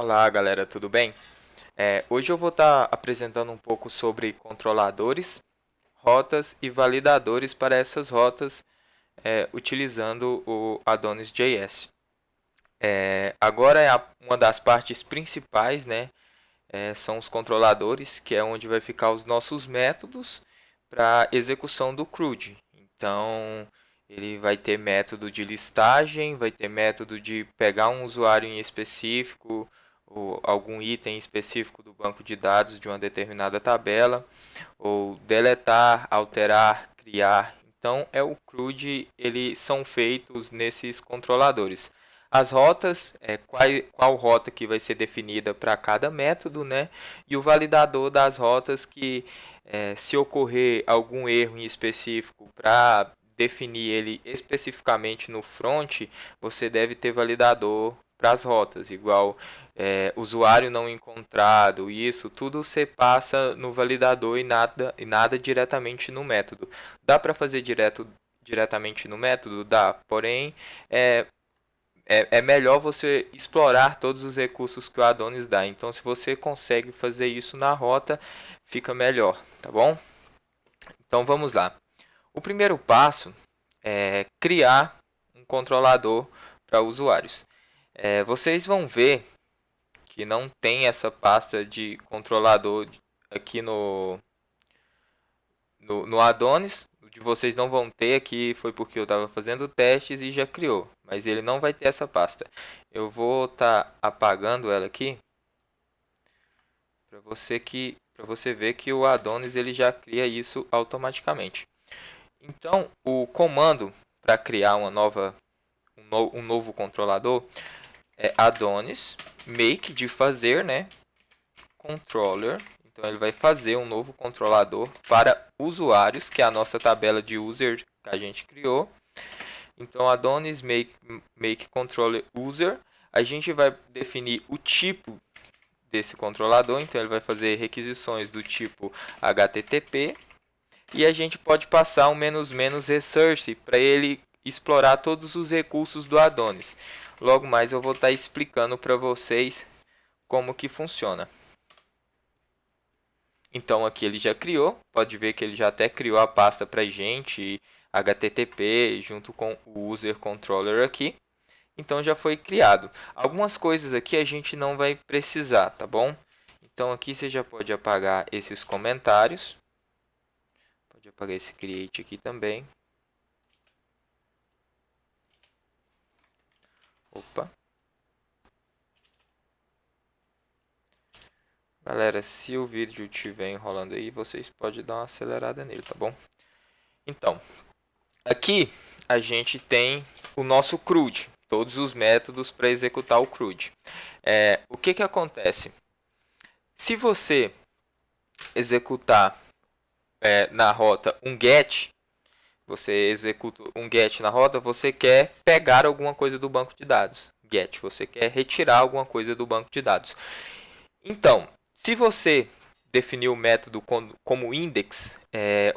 Olá, galera, tudo bem? Hoje eu vou estar apresentando um pouco sobre controladores, rotas e validadores para essas rotas utilizando o Adonis.js. Agora uma das partes principais, né? São os controladores, que é onde vai ficar os nossos métodos para execução do CRUD. Então, ele vai ter método de listagem, vai ter método de pegar um usuário em específico, ou algum item específico do banco de dados de uma determinada tabela, ou deletar, alterar, criar. Então, o CRUD, eles são feitos nesses controladores. As rotas, qual rota que vai ser definida para cada método, né? E o validador das rotas que, se ocorrer algum erro em específico para definir ele especificamente no front, você deve ter validador para as rotas, igual usuário não encontrado, isso tudo você passa no validador e nada diretamente no método. Dá para fazer diretamente no método? Dá, porém é melhor você explorar todos os recursos que o Adonis dá. Então, se você consegue fazer isso na rota, fica melhor, tá bom? Então, vamos lá. O primeiro passo é criar um controlador para usuários. Vocês vão ver que não tem essa pasta de controlador aqui no Adonis. O de vocês não vão ter aqui, foi porque eu estava fazendo testes e já criou. Mas ele não vai ter essa pasta. Eu vou estar apagando ela aqui para você ver que o Adonis ele já cria isso automaticamente. Então, o comando para criar um novo controlador é Adonis make de fazer, né? Controller. Então ele vai fazer um novo controlador para usuários, que é a nossa tabela de user que a gente criou. Então Adonis make controller user. A gente vai definir o tipo desse controlador, então ele vai fazer requisições do tipo HTTP. E a gente pode passar um menos resource para ele explorar todos os recursos do Adonis. Logo mais eu vou estar explicando para vocês como que funciona. Então aqui ele já criou, pode ver que ele já até criou a pasta para gente, HTTP, junto com o user controller aqui. Então já foi criado. Algumas coisas aqui a gente não vai precisar, tá bom? Então aqui você já pode apagar esses comentários. Pode apagar esse create aqui também. Opa. Galera, se o vídeo estiver enrolando aí, vocês podem dar uma acelerada nele, tá bom? Então, aqui a gente tem o nosso CRUD, todos os métodos para executar o CRUD. O que acontece? Se você executar na rota um GET, você executa um GET na rota, você quer pegar alguma coisa do banco de dados. GET, você quer retirar alguma coisa do banco de dados. Então, se você definir o método como index,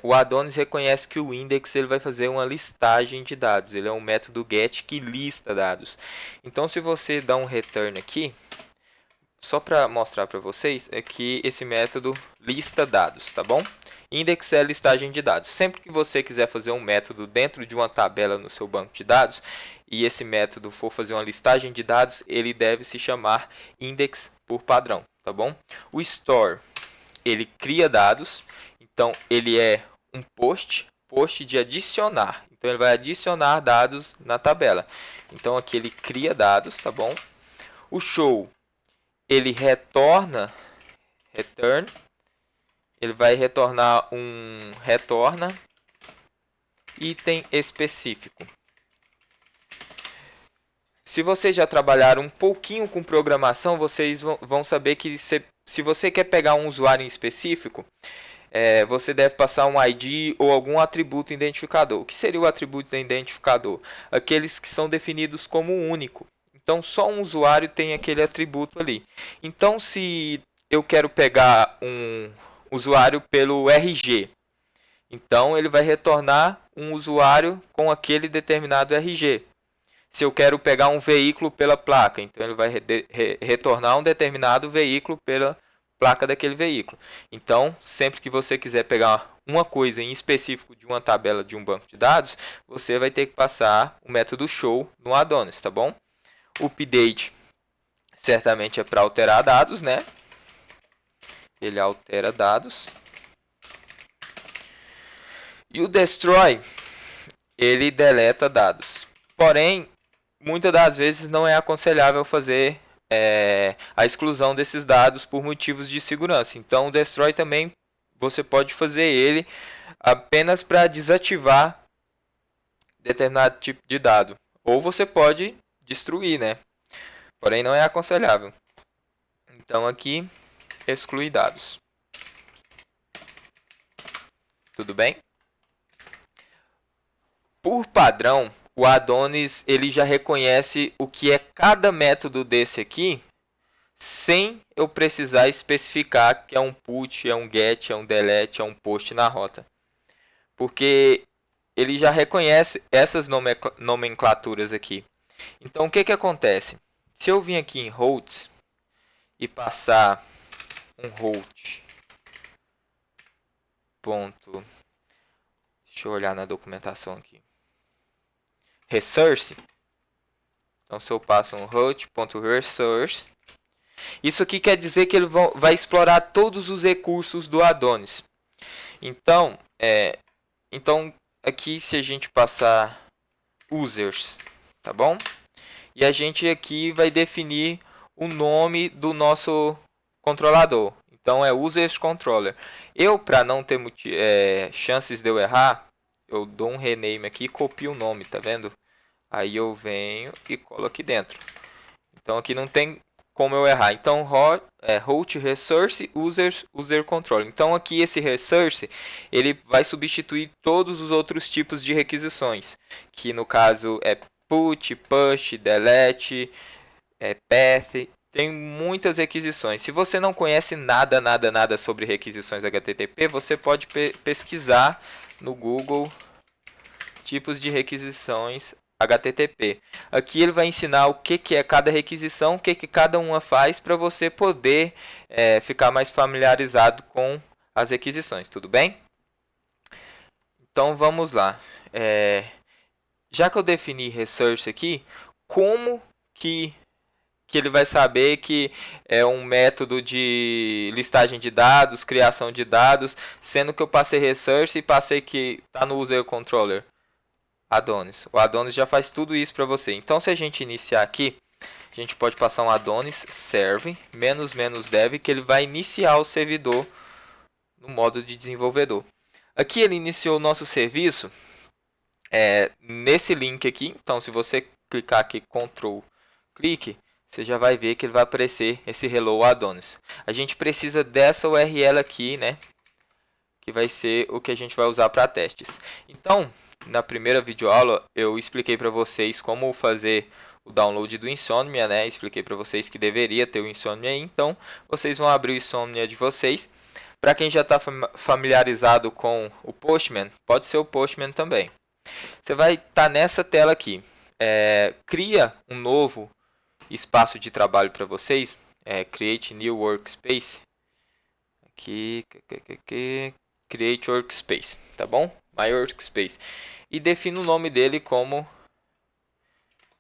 o Adonis reconhece que o index ele vai fazer uma listagem de dados. Ele é um método get que lista dados. Então, se você dá um return aqui, só para mostrar para vocês, é que esse método lista dados, tá bom? Index é listagem de dados. Sempre que você quiser fazer um método dentro de uma tabela no seu banco de dados, e esse método for fazer uma listagem de dados, ele deve se chamar index por padrão, tá bom? O store, ele cria dados, então ele é um post de adicionar. Então ele vai adicionar dados na tabela. Então aqui ele cria dados, tá bom? O show, ele return, ele vai retornar um retorna item específico. Se vocês já trabalharam um pouquinho com programação, vocês vão saber que se você quer pegar um usuário em específico, você deve passar um ID ou algum atributo identificador. O que seria o atributo identificador? Aqueles que são definidos como único. Então, só um usuário tem aquele atributo ali. Então, se eu quero pegar um usuário pelo RG, então ele vai retornar um usuário com aquele determinado RG. se eu quero pegar um veículo pela placa. Então ele vai retornar um determinado veículo pela placa daquele veículo. Então, sempre que você quiser pegar uma coisa em específico de uma tabela de um banco de dados, você vai ter que passar o método show no Adonis, tá bom? O update certamente é para alterar dados, né? Ele altera dados. E o destroy, ele deleta dados. Porém, muitas das vezes não é aconselhável fazer a exclusão desses dados por motivos de segurança. Então, o destroy também você pode fazer ele apenas para desativar determinado tipo de dado. Ou você pode destruir, né? Porém, não é aconselhável. Então, aqui, exclui dados. Tudo bem? Por padrão, o Adonis ele já reconhece o que é cada método desse aqui, sem eu precisar especificar que é um put, é um get, é um delete, é um post na rota. Porque ele já reconhece essas nomenclaturas aqui. Então, o que acontece? Se eu vim aqui em routes e passar um route ponto, deixa eu olhar na documentação aqui, resource. Então, se eu passo um route.resource, isso aqui quer dizer que ele vai explorar todos os recursos do Adonis. Então, aqui se a gente passar users, tá bom? E a gente aqui vai definir o nome do nosso controlador. Então, é users controller. Eu, para não ter chances de eu errar, eu dou um rename aqui e copio o nome, tá vendo? Aí eu venho e colo aqui dentro. Então aqui não tem como eu errar. Então route resource users user control. Então aqui esse resource ele vai substituir todos os outros tipos de requisições, que no caso é put, push, delete, path. Tem muitas requisições. Se você não conhece nada sobre requisições HTTP, você pode pesquisar no Google tipos de requisições HTTP. Aqui ele vai ensinar o que é cada requisição, o que cada uma faz, para você poder ficar mais familiarizado com as requisições, tudo bem? Então vamos lá. Já que eu defini resource aqui, como que ele vai saber que é um método de listagem de dados, criação de dados, sendo que eu passei resource e passei que está no user controller? Adonis. O Adonis já faz tudo isso para você. Então, se a gente iniciar aqui, a gente pode passar um Adonis serve --dev, que ele vai iniciar o servidor no modo de desenvolvedor. Aqui ele iniciou o nosso serviço nesse link aqui. Então, se você clicar aqui, Ctrl clique, você já vai ver que ele vai aparecer esse Hello Adonis. A gente precisa dessa URL aqui, né? Que vai ser o que a gente vai usar para testes. Então, na primeira videoaula eu expliquei para vocês como fazer o download do Insomnia, né? Expliquei para vocês que deveria ter o Insomnia aí. Então, vocês vão abrir o Insomnia de vocês. Para quem já está familiarizado com o Postman, pode ser o Postman também. Você vai estar nessa tela aqui. Cria um novo espaço de trabalho para vocês. Create New Workspace. Aqui, Create Workspace, tá bom? My Workspace. E defino o nome dele como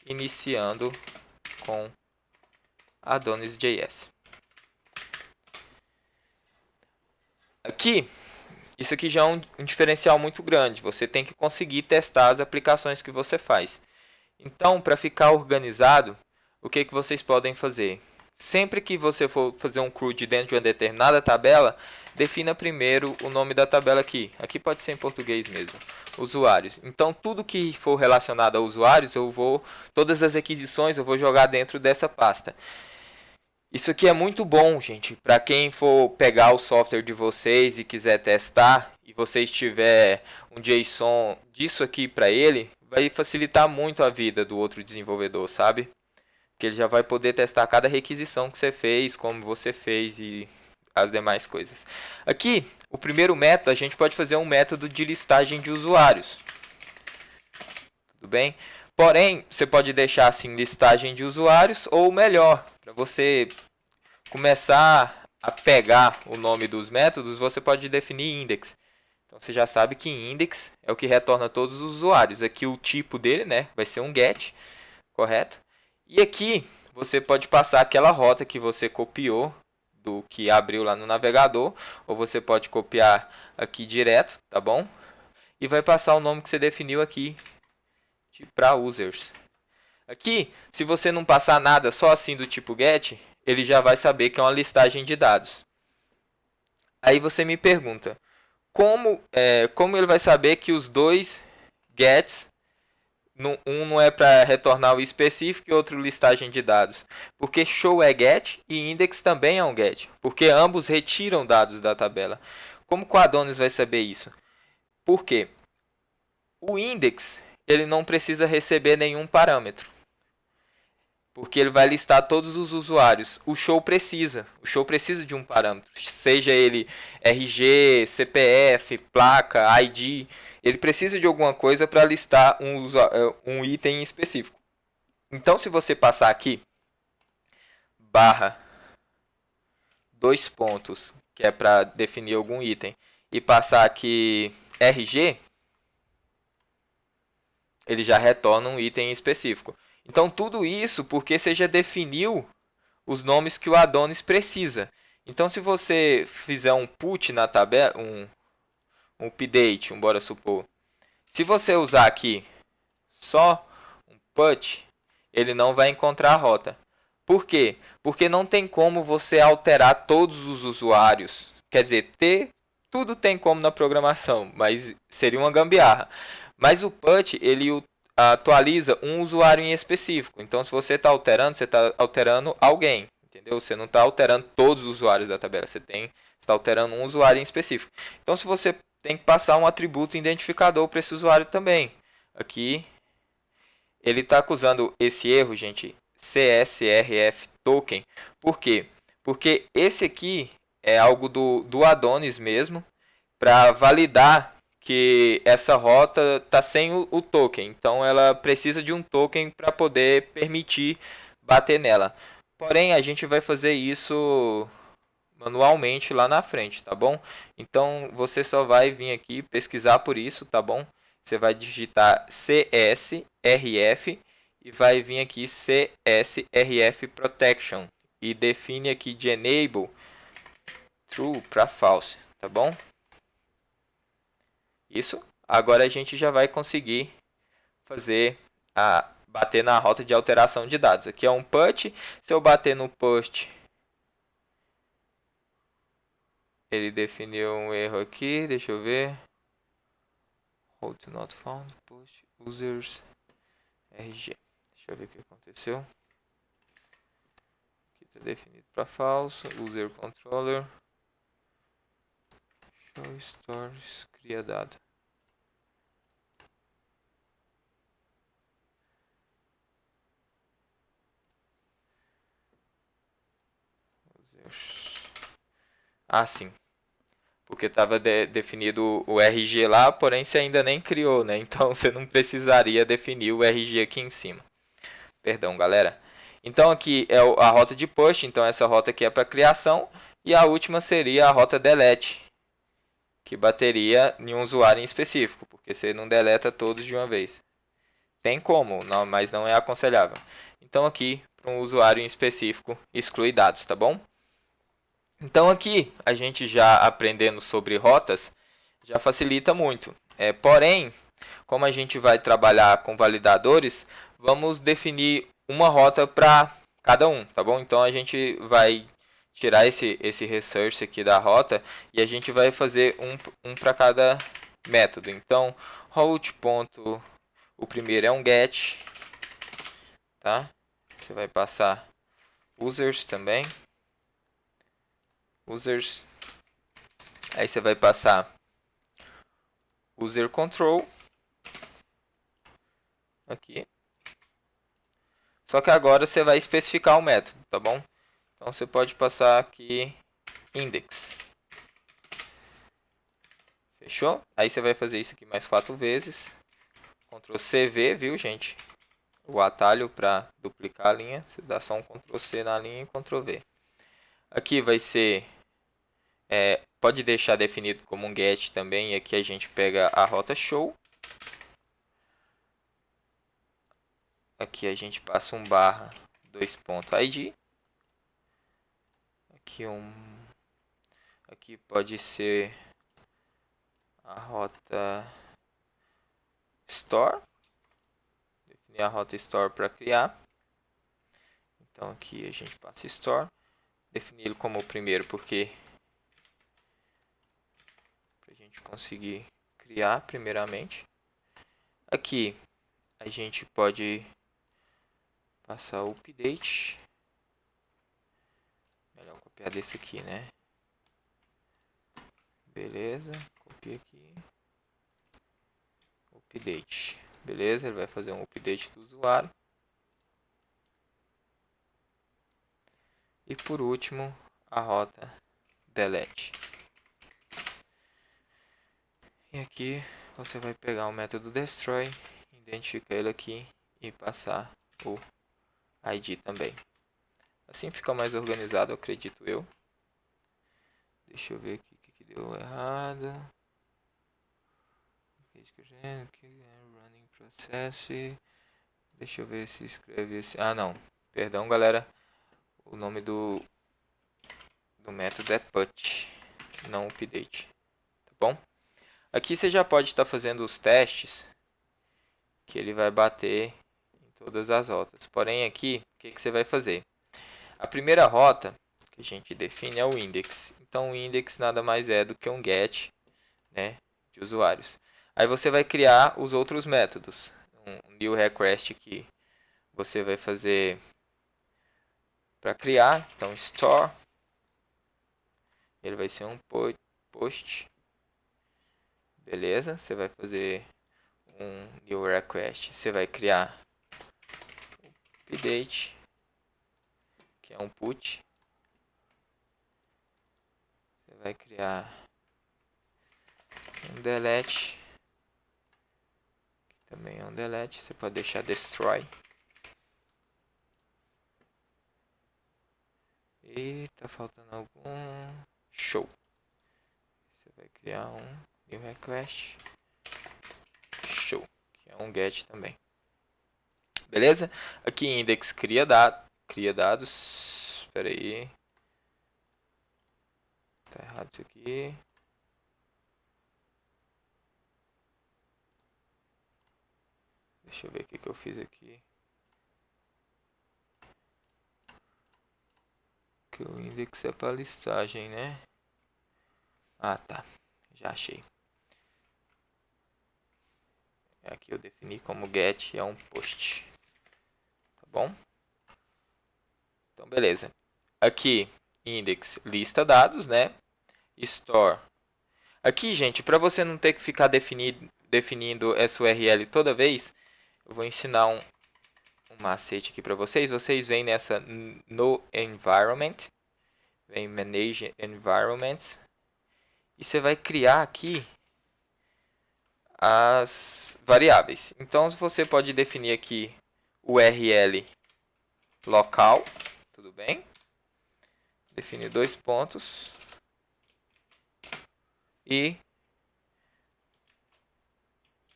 iniciando com Adonis.js. Aqui, isso aqui já é um diferencial muito grande. Você tem que conseguir testar as aplicações que você faz. Então, para ficar organizado, o que vocês podem fazer? Sempre que você for fazer um CRUD dentro de uma determinada tabela, defina primeiro o nome da tabela aqui. Aqui pode ser em português mesmo. Usuários. Então, tudo que for relacionado a usuários, todas as requisições eu vou jogar dentro dessa pasta. Isso aqui é muito bom, gente. Para quem for pegar o software de vocês e quiser testar, e vocês tiver um JSON disso aqui para ele, vai facilitar muito a vida do outro desenvolvedor, sabe? Que ele já vai poder testar cada requisição que você fez, como você fez e as demais coisas. Aqui, o primeiro método, a gente pode fazer um método de listagem de usuários. Tudo bem? Porém, você pode deixar assim listagem de usuários, ou melhor, para você começar a pegar o nome dos métodos, você pode definir index. Então você já sabe que index é o que retorna todos os usuários. Aqui o tipo dele, né, vai ser um get, correto? E aqui você pode passar aquela rota que você copiou do que abriu lá no navegador, ou você pode copiar aqui direto, tá bom? E vai passar o nome que você definiu aqui para users. Aqui, se você não passar nada só assim do tipo get, ele já vai saber que é uma listagem de dados. Aí você me pergunta, como ele vai saber que os dois gets, um não é para retornar o específico e outro listagem de dados? Porque show é get e index também é um get, porque ambos retiram dados da tabela. Como que o Adonis vai saber isso? Por quê? O index ele não precisa receber nenhum parâmetro, porque ele vai listar todos os usuários. O show precisa de um parâmetro, seja ele RG, CPF, placa, ID. Ele precisa de alguma coisa para listar um item específico. Então, se você passar aqui, barra, 2 pontos, que é para definir algum item, e passar aqui RG, ele já retorna um item específico. Então, tudo isso porque você já definiu os nomes que o Adonis precisa. Então, se você fizer um put na tabela, um update, bora supor. Se você usar aqui só um put, ele não vai encontrar a rota. Por quê? Porque não tem como você alterar todos os usuários. Quer dizer, tudo tem como na programação, mas seria uma gambiarra. Mas o put, ele atualiza um usuário em específico. Então, se você está alterando alguém, entendeu? Você não está alterando todos os usuários da tabela, você está alterando um usuário em específico. Então, se você tem que passar um atributo identificador para esse usuário também. Aqui, ele está acusando esse erro, gente, CSRF token. Por quê? Porque esse aqui é algo do Adonis mesmo, para validar que essa rota está sem o token. Então, ela precisa de um token para poder permitir bater nela. Porém, a gente vai fazer isso manualmente lá na frente, tá bom? Então, você só vai vir aqui pesquisar por isso, tá bom? Você vai digitar CSRF e vai vir aqui CSRF Protection e define aqui de Enable True para False, tá bom? Isso. Agora a gente já vai conseguir bater na rota de alteração de dados. Aqui é um put. Se eu bater no post, ele definiu um erro aqui. Deixa eu ver. Route not found. Post users RG. Deixa eu ver o que aconteceu. Aqui está definido para falso. User controller. Show stories. Cria dado. Ah, sim. Porque estava definido o RG lá, porém você ainda nem criou, né? Então você não precisaria definir o RG aqui em cima. Perdão, galera. Então aqui é a rota de push, então essa rota aqui é para criação. E a última seria a rota delete, que bateria em um usuário em específico, porque você não deleta todos de uma vez. Tem como, não, mas não é aconselhável. Então aqui, para um usuário em específico, exclui dados, tá bom? Então aqui, a gente já aprendendo sobre rotas, já facilita muito. Porém, como a gente vai trabalhar com validadores, vamos definir uma rota para cada um, tá bom? Então a gente vai tirar esse resource aqui da rota e a gente vai fazer um para cada método. Então, route. O primeiro é um get, tá? Você vai passar users também. Users. Aí você vai passar user control aqui. Só que agora você vai especificar o método, tá bom? Então você pode passar aqui index. Fechou? Aí você vai fazer isso aqui mais 4 vezes. Ctrl CV, viu, gente? o atalho para duplicar a linha. Você dá só um Ctrl C na linha e Ctrl V. Aqui vai ser, pode deixar definido como um get também. E aqui a gente pega a rota show. Aqui a gente passa um barra 2.id. Aqui pode ser a rota store. Definir a rota store para criar. Então aqui a gente passa store. Definir ele como o primeiro porque para a gente conseguir criar primeiramente. Aqui a gente pode passar o update. Melhor copiar desse aqui, né? Beleza, copia aqui. Update. Beleza, ele vai fazer um update do usuário. E por último, a rota delete. E aqui você vai pegar o método destroy, identificar ele aqui e passar o ID também. Assim fica mais organizado, acredito eu. Deixa eu ver aqui o que deu errado. Running process. Deixa eu ver se escreve esse. Ah, não. Perdão, galera. O nome do método é put, não update. Tá bom? Aqui você já pode estar fazendo os testes que ele vai bater em todas as rotas. Porém, aqui, o que você vai fazer? A primeira rota que a gente define é o index. Então, o index nada mais é do que um get, né, de usuários. Aí você vai criar os outros métodos. Um new request que você vai fazer para criar. Então, store. Ele vai ser um post. Beleza? Você vai fazer um new request. Você vai criar update, que é um put. Você vai criar um delete, que também é um delete. Você pode deixar destroy. E tá faltando algum show. Você vai criar um new request show, que é um get também. Beleza? Aqui index cria dados. Espera aí. Tá errado isso aqui. Deixa eu ver o que eu fiz aqui. Que o index é para listagem, né? Ah, tá. Já achei. Aqui eu defini como get é um post. Tá bom? Então, beleza. Aqui, index, lista dados, né? Store. Aqui, gente, para você não ter que ficar definindo essa URL toda vez, eu vou ensinar um macete aqui para vocês. Vocês vêm nessa no environment, vem manage environment, e você vai criar aqui as variáveis. Então, você pode definir aqui URL local, tudo bem? Definir 2 pontos e,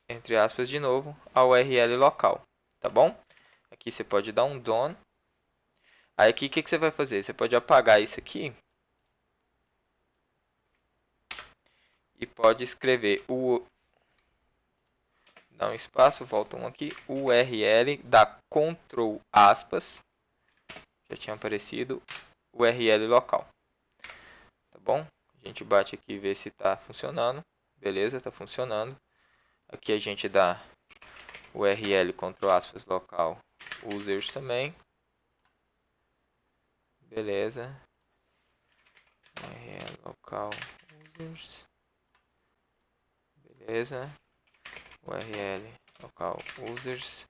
entre aspas de novo, a URL local, tá bom? Aqui você pode dar um done. Aí aqui o que você vai fazer? Você pode apagar isso aqui e pode escrever dá um espaço, volta um aqui, URL, dá Ctrl aspas, já tinha aparecido, URL local, tá bom? A gente bate aqui e vê se está funcionando, beleza, está funcionando. Aqui a gente dá URL, Ctrl aspas, local, users também, beleza, URL local, users, beleza. URL local users.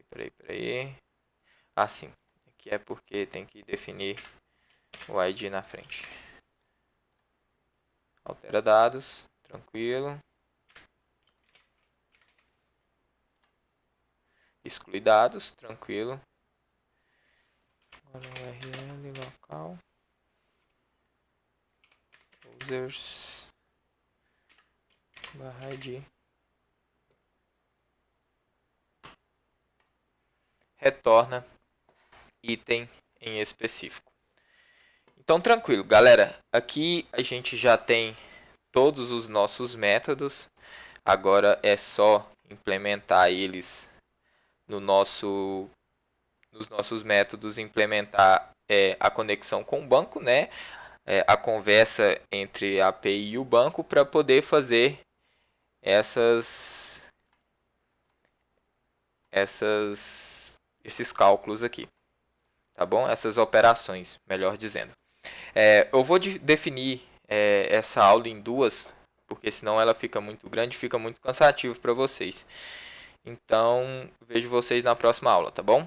Peraí. Assim. Aqui é porque tem que definir o ID na frente. Altera dados. Tranquilo. exclui dados, tranquilo. Agora URL local. Users /id. Retorna item em específico. Então, tranquilo, galera. Aqui a gente já tem todos os nossos métodos. Agora é só implementar eles nos nossos métodos, implementar a conexão com o banco, né? A conversa entre a API e o banco para poder fazer esses cálculos aqui, tá bom? Essas operações, melhor dizendo. Eu vou definir essa aula em duas, porque senão ela fica muito grande, fica muito cansativo para vocês. Então, vejo vocês na próxima aula, tá bom?